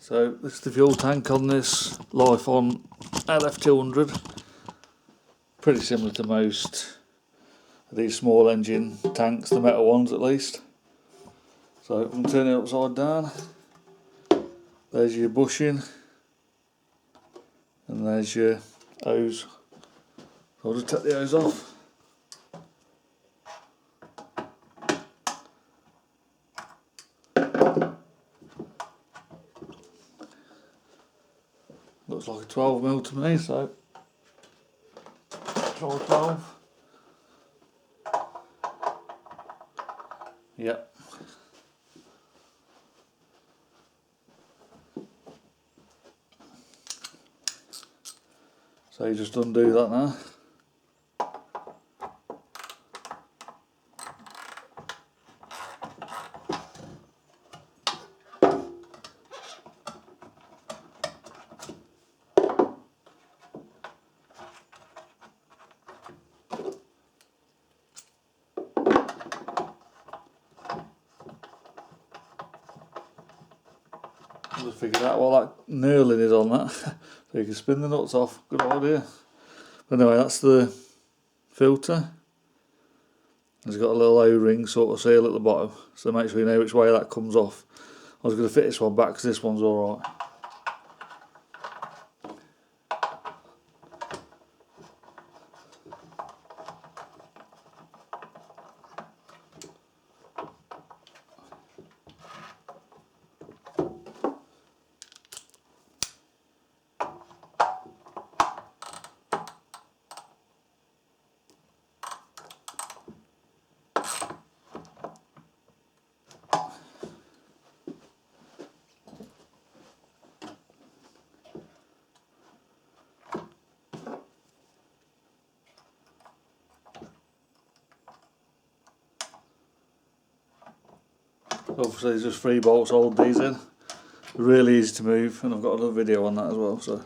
So this is the fuel tank on this Life on LF200. Pretty similar to most of these small engine tanks, the metal ones at least. So I'm turning it upside down. There's your bushing and there's your hose. So I'll just take the hose off. Looks like a 12mm to me, so try 12. Yep. So you just undo that now. Just figured out what that knurling is on that, so you can spin the nuts off. Good idea. But anyway, that's the filter. It's got a little O-ring sort of seal at the bottom, so make sure you know which way that comes off. I was going to fit this one back because this one's alright. Obviously there's just 3 bolts hold these in. Really easy to move, and I've got another video on that as well. So.